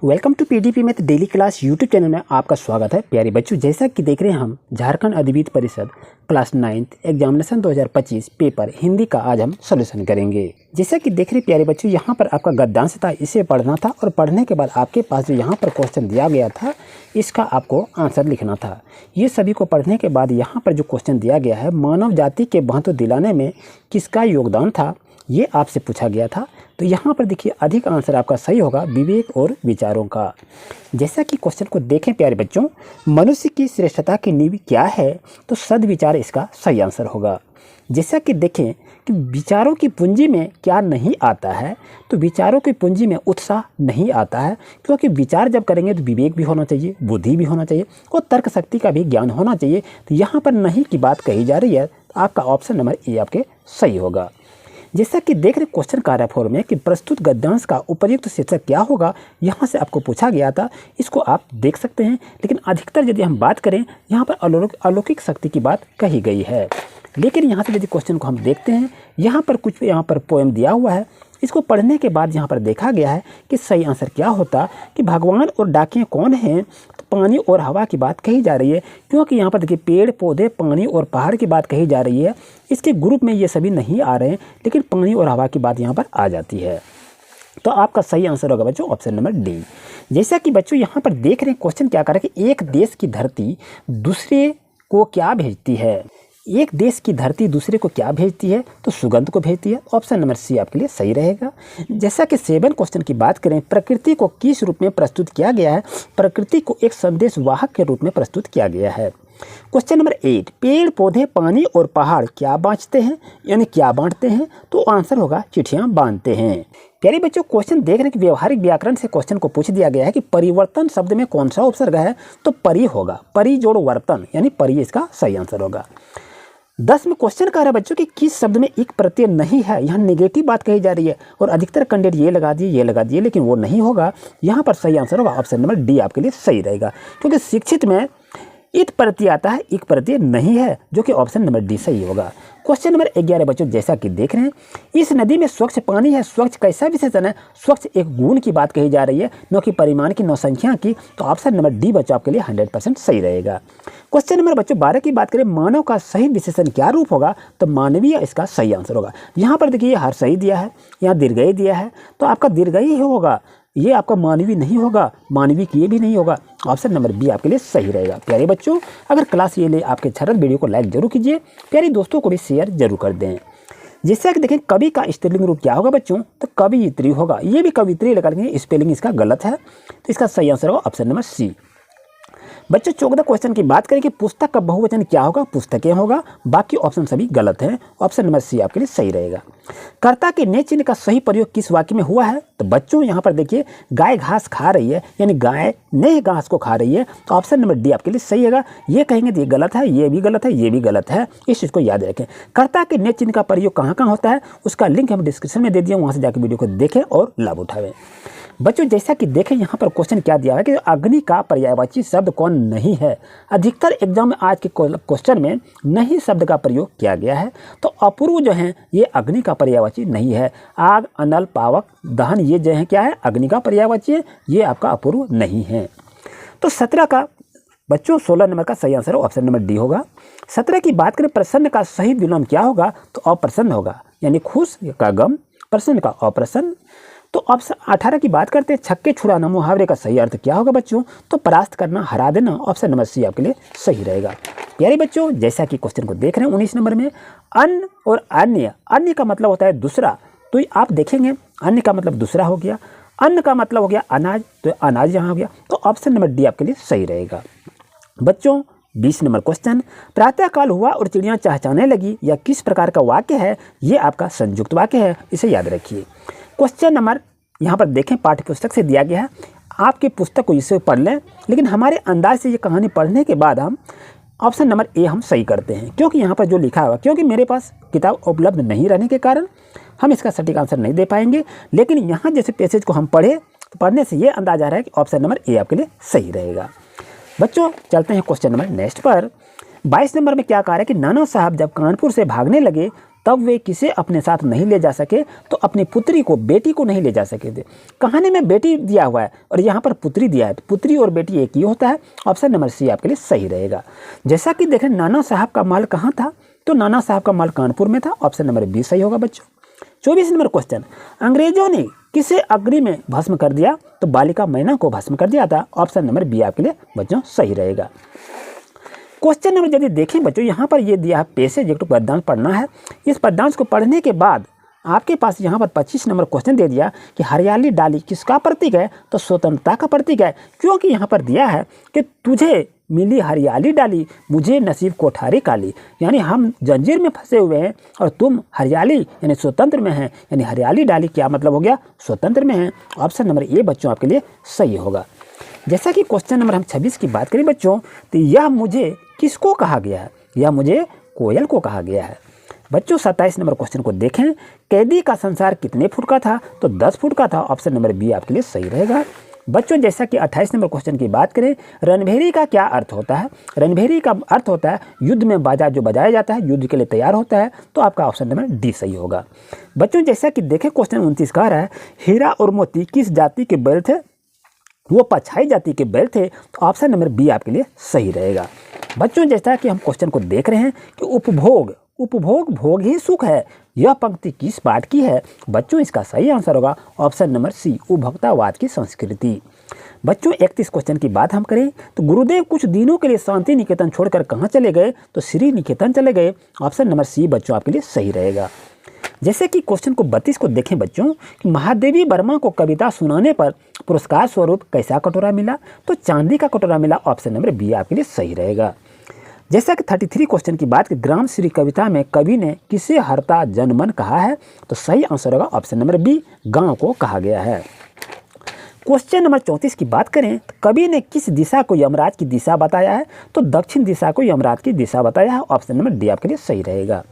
Welcome to PDP math daily class YouTube channel में आपका स्वागत है। प्यारे बच्चों, जैसा कि देख रहे हैं हम झारखंड अधिविद्य परिषद class 9th examination 2025 paper Hindi का आज हम सॉल्यूशन करेंगे। जैसा कि देख रहे प्यारे बच्चों, यहाँ पर आपका गद्यांश था, इसे पढ़ना था और पढ़ने के बाद आपके पास जो यहाँ पर क्वेश्चन दिया गया था इसका आपको आंसर लिखना था। ये सभी को पढ़ने के बाद यहाँ पर जो क्वेश्चन दिया गया है, मानव जाति के महत्व दिलाने में किसका योगदान था, ये आपसे पूछा गया था। तो यहाँ पर देखिए अधिक आंसर आपका सही होगा विवेक और विचारों का। जैसा कि क्वेश्चन को देखें प्यारे बच्चों, मनुष्य की श्रेष्ठता की नींव क्या है, तो सद्विचार इसका सही आंसर होगा। जैसा कि देखें कि विचारों की पूंजी में क्या नहीं आता है, तो विचारों की पूंजी में उत्साह नहीं आता है, क्योंकि विचार जब करेंगे तो विवेक भी होना चाहिए, बुद्धि भी होना चाहिए और तर्क शक्ति का भी ज्ञान होना चाहिए। तो यहाँ पर नहीं की बात कही जा रही है, तो आपका ऑप्शन नंबर ए आपके सही होगा। जैसा कि देख रहे क्वेश्चन कार्य फॉर्म में कि प्रस्तुत गद्यांश का उपयुक्त शीर्षक क्या होगा, यहाँ से आपको पूछा गया था, इसको आप देख सकते हैं। लेकिन अधिकतर यदि हम बात करें, यहाँ पर अलौकिक शक्ति की बात कही गई है। लेकिन यहाँ से यदि क्वेश्चन को हम देखते हैं, यहाँ पर कुछ पोएम दिया हुआ है, इसको पढ़ने के बाद यहाँ पर देखा गया है कि सही आंसर क्या होता कि भगवान और डाकियाँ कौन हैं, तो पानी और हवा की बात कही जा रही है। क्योंकि यहाँ पर देखिए पेड़ पौधे, पानी और पहाड़ की बात कही जा रही है। इसके ग्रुप में ये सभी नहीं आ रहे हैं, लेकिन पानी और हवा की बात यहाँ पर आ जाती है। तो आपका सही आंसर होगा बच्चों ऑप्शन नंबर डी। जैसा कि बच्चों यहाँ पर देख रहे हैं क्वेश्चन क्या कर रहा है कि एक देश की धरती दूसरे को क्या भेजती है। एक देश की धरती दूसरे को क्या भेजती है, तो सुगंध को भेजती है। ऑप्शन नंबर सी आपके लिए सही रहेगा। जैसा कि 7 क्वेश्चन की बात करें, प्रकृति को किस रूप में प्रस्तुत किया गया है, प्रकृति को एक संदेश वाहक के रूप में प्रस्तुत किया गया है। क्वेश्चन नंबर 8, पेड़ पौधे पानी और पहाड़ क्या बांटते हैं, यानी क्या बांटते हैं, तो आंसर होगा चिट्ठियां बांधते हैं। प्यारे बच्चों, क्वेश्चन देख रहे हैं कि व्यवहारिक व्याकरण से क्वेश्चन को पूछ दिया गया है कि परिवर्तन शब्द में कौन सा उपसर्ग है, तो परि होगा, परि जोड़ वर्तन, यानी परि इसका सही आंसर होगा। 10 में क्वेश्चन कह रहा है बच्चों कि किस शब्द में एक प्रत्यय नहीं है, यहाँ नेगेटिव बात कही जा रही है और अधिकतर कैंडिडेट ये लगा दिए, लेकिन वो नहीं होगा। यहाँ पर सही आंसर होगा ऑप्शन नंबर डी आपके लिए सही रहेगा, क्योंकि शिक्षित में इत प्रत्यय आता है, एक प्रत्यय नहीं है, जो कि ऑप्शन नंबर डी सही होगा। क्वेश्चन नंबर 11 बच्चों, जैसा कि देख रहे हैं, इस नदी में स्वच्छ पानी है, स्वच्छ कैसा विशेषण है, स्वच्छ एक गुण की बात कही जा रही है, न कि परिमाण की, न संख्या की। तो ऑप्शन नंबर डी बच्चों आपके लिए 100% सही रहेगा। क्वेश्चन नंबर बच्चों 12 की बात करें, मानव का सही विशेषण क्या रूप होगा, तो मानवीय इसका सही आंसर होगा। यहाँ पर देखिए हर सही दिया है, यहाँ दीर्घई दिया है, तो आपका दीर्घई ही होगा, ये आपका मानवीय नहीं होगा, मानवीय की ये भी नहीं होगा। ऑप्शन नंबर बी आपके लिए सही रहेगा। प्यारे बच्चों, अगर क्लास ये ले आपके अच्छा वीडियो को लाइक जरूर कीजिए, प्यारे दोस्तों को भी शेयर जरूर कर दें। जैसा कि देखें कवि का स्त्रीलिंग रूप क्या होगा बच्चों, तो कवियत्री होगा। ये भी कवित्री लगा लेंगे, स्पेलिंग इसका गलत है, तो इसका सही आंसर होगा ऑप्शन नंबर सी। बच्चों 14 क्वेश्चन की बात करें कि पुस्तक का बहुवचन क्या होगा, पुस्तकें होगा, बाकी ऑप्शन सभी गलत हैं। ऑप्शन नंबर सी आपके लिए सही रहेगा। कर्ता के ने चिन्ह का सही प्रयोग किस वाक्य में हुआ है, तो बच्चों यहाँ पर देखिए गाय घास खा रही है, यानी गाय ने घास को खा रही है, तो ऑप्शन नंबर डी आपके लिए सही होगा। ये कहेंगे तो ये गलत है, ये भी गलत है, ये भी गलत है, इस चीज़ को याद रखें। कर्ता के ने चिन्ह का प्रयोग कहाँ कहाँ होता है, उसका लिंक हम डिस्क्रिप्शन में दे दिया, वहाँ से जाकर वीडियो को देखें और लाभ उठाएं। बच्चों जैसा कि देखें यहाँ पर क्वेश्चन क्या दिया है कि अग्नि का पर्यायवाची शब्द कौन नहीं है। अधिकतर एग्जाम में आज के क्वेश्चन में नहीं शब्द का प्रयोग किया गया है, तो अपूर्व जो है ये अग्नि का पर्यायवाची नहीं है। आग, अनल, पावक, दहन, ये जो है क्या है, अग्नि का पर्यायवाची है, ये आपका अपूर्व नहीं है। तो 17 का बच्चों 16 नंबर का सही आंसर ऑप्शन नंबर डी होगा। 17 की बात करें, प्रसन्न का सही विलोम क्या होगा, तो अप्रसन्न होगा, यानी खुश का गम, प्रसन्न का अप्रसन्न। तो ऑप्शन 18 की बात करते हैं, छक्के छुड़ाना मुहावरे का सही अर्थ क्या होगा बच्चों, तो परास्त करना, हरा देना। ऑप्शन नंबर सी आपके लिए सही रहेगा। यानी बच्चों जैसा कि क्वेश्चन को देख रहे हैं 19 नंबर में, अन्न और अन्य, अन्य का मतलब होता है दूसरा, तो आप देखेंगे अन्य का मतलब दूसरा हो गया, अन्न का मतलब हो गया अनाज, तो अनाज यहाँ हो गया, तो ऑप्शन नंबर डी आपके लिए सही रहेगा। बच्चों 20 नंबर क्वेश्चन, प्रातःकाल हुआ और चिड़ियाँ चहचहाने लगी, यह किस प्रकार का वाक्य है, ये आपका संयुक्त वाक्य है, इसे याद रखिए। क्वेश्चन नंबर यहाँ पर देखें पाठ्य पुस्तक से दिया गया है, आपकी पुस्तक को इसे पढ़ लें, लेकिन हमारे अंदाज से ये कहानी पढ़ने के बाद हम ऑप्शन नंबर ए हम सही करते हैं, क्योंकि यहाँ पर जो लिखा हुआ, क्योंकि मेरे पास किताब उपलब्ध नहीं रहने के कारण हम इसका सटीक आंसर नहीं दे पाएंगे। लेकिन यहाँ जैसे पैसेज को हम पढ़े, तो पढ़ने से ये अंदाजा आ रहा है कि ऑप्शन नंबर ए आपके लिए सही रहेगा। बच्चों चलते हैं क्वेश्चन नंबर नेक्स्ट पर। 22 नंबर में क्या कहा है कि नाना साहब जब कानपुर से भागने लगे तब वे किसे अपने साथ नहीं ले जा सके, तो अपनी पुत्री को, बेटी को नहीं ले जा सके थे। कहानी में बेटी दिया हुआ है और यहाँ पर पुत्री दिया है, तो पुत्री और बेटी एक ही होता है। ऑप्शन नंबर सी आपके लिए सही रहेगा। जैसा कि देखें नाना साहब का माल कहाँ था, तो नाना साहब का माल कानपुर में था। ऑप्शन नंबर बी सही होगा बच्चों। 24 नंबर क्वेश्चन, अंग्रेजों ने किसे अग्नि में भस्म कर दिया, तो बालिका मैना को भस्म कर दिया था। ऑप्शन नंबर बी आपके लिए बच्चों सही रहेगा। क्वेश्चन नंबर यदि देखें बच्चों, यहाँ पर ये दिया है पैसेज, एक पद्यांश पढ़ना है। इस पद्यांश को पढ़ने के बाद आपके पास यहाँ पर 25 नंबर क्वेश्चन दे दिया कि हरियाली डाली किसका प्रतीक है, तो स्वतंत्रता का प्रतीक है। क्योंकि यहाँ पर दिया है कि तुझे मिली हरियाली डाली, मुझे नसीब कोठारी काली, यानी हम जंजीर में फंसे हुए हैं और तुम हरियाली यानी स्वतंत्र में हैं। यानी हरियाली डाली क्या मतलब हो गया, स्वतंत्र में हैं। ऑप्शन नंबर ए बच्चों आपके लिए सही होगा। जैसा कि क्वेश्चन नंबर हम 26 की बात करें बच्चों, तो यह मुझे किसको कहा गया है, यह मुझे कोयल को कहा गया है। बच्चों 27 नंबर क्वेश्चन को देखें, कैदी का संसार कितने फुट का था, तो 10 फुट का था। ऑप्शन नंबर बी आपके लिए सही रहेगा। बच्चों जैसा कि 28 नंबर क्वेश्चन की बात करें, रणभेरी का क्या अर्थ होता है, रणभेरी का अर्थ होता है युद्ध में बाजा जो बजाया जाता है, युद्ध के लिए तैयार होता है। तो आपका ऑप्शन नंबर डी सही होगा। बच्चों जैसा कि देखें क्वेश्चन 29 कह रहा है, हीरा और मोती किस जाति के बैल थे, वो पछाई जाति के बैल थे। तो ऑप्शन नंबर बी आपके लिए सही रहेगा। बच्चों जैसा कि हम क्वेश्चन को देख रहे हैं कि उपभोग भोग ही सुख है, यह पंक्ति किस पाठ की है। बच्चों इसका सही आंसर होगा ऑप्शन नंबर सी, उपभोक्तावाद की संस्कृति। बच्चों 31 क्वेश्चन की बात हम करें तो गुरुदेव कुछ दिनों के लिए शांति निकेतन छोड़कर कहाँ चले गए, तो श्री निकेतन चले गए। ऑप्शन नंबर सी बच्चों आपके लिए सही रहेगा। जैसे कि क्वेश्चन को 32 को देखें बच्चों कि महादेवी वर्मा को कविता सुनाने पर पुरस्कार स्वरूप कैसा कटोरा मिला, तो चांदी का कटोरा मिला। ऑप्शन नंबर बी आपके लिए सही रहेगा। जैसा कि 33 क्वेश्चन की बात की ग्राम श्री कविता में कवि ने किसे हरता जनमन कहा है, तो सही आंसर होगा ऑप्शन नंबर बी, गांव को कहा गया है। क्वेश्चन नंबर 34 की बात करें तो कवि ने किस दिशा को यमराज की दिशा बताया है, तो दक्षिण दिशा को यमराज की दिशा बताया है। ऑप्शन नंबर डी आपके लिए सही रहेगा।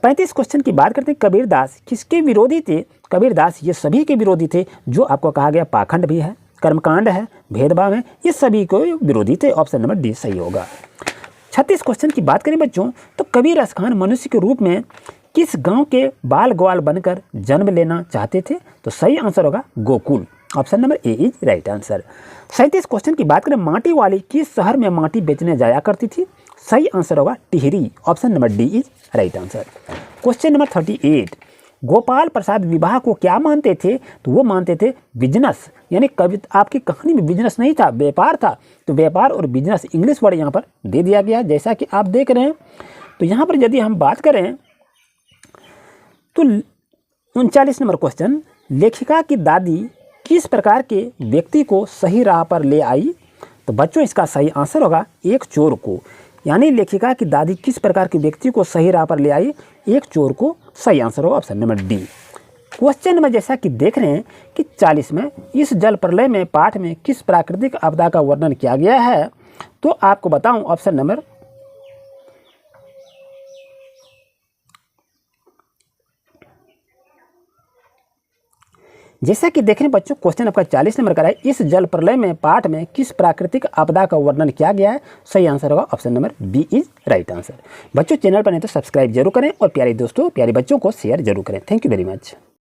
35 क्वेश्चन की बात करते हैं, कबीरदास किसके विरोधी थे, कबीरदास ये सभी के विरोधी थे जो आपको कहा गया पाखंड भी है, कर्मकांड है, भेदभाव है, ये सभी को विरोधी थे। ऑप्शन नंबर डी सही होगा। 36 क्वेश्चन की बात करें बच्चों तो कबीर रस खान मनुष्य के रूप में किस गांव के बाल ग्वाल बनकर जन्म लेना चाहते थे, तो सही आंसर होगा Gokul. Option number A is right answer. 37 question की बात करें, माटी वाली किस शहर में माटी बेचने जाया करती थी, सही आंसर होगा Tehri. Option number D is right answer. Question number 38, Gopal Prasad विवाह को क्या मानते थे, तो वो मानते थे बिजनेस, यानी कवि आपकी कहानी में बिजनेस नहीं था, व्यापार था। तो व्यापार और बिजनेस इंग्लिश वर्ड यहाँ पर दे दिया गया है जैसा कि आप देख रहे हैं। तो यहाँ पर यदि हम बात करें तो 39 नंबर क्वेश्चन, लेखिका की दादी किस प्रकार के व्यक्ति को सही राह पर ले आई, तो बच्चों इसका सही आंसर होगा एक चोर को, यानी लेखिका की दादी किस प्रकार के व्यक्ति को सही राह पर ले आई, एक चोर को। सही आंसर होगा ऑप्शन नंबर डी। क्वेश्चन में जैसा कि देख रहे हैं कि 40 में इस जल प्रलय में पाठ में किस प्राकृतिक आपदा का वर्णन किया गया है, तो आपको बताऊं ऑप्शन नंबर जैसा कि देख रहे हैं बच्चों क्वेश्चन आपका 40 नंबर का है, इस जल प्रलय में पाठ में किस प्राकृतिक आपदा का वर्णन किया गया है, सही आंसर होगा option number B is right answer. बच्चों चैनल पर नहीं तो सब्सक्राइब जरूर करें और प्यारे दोस्तों प्यारे बच्चों को शेयर जरूर करें। Thank you very much.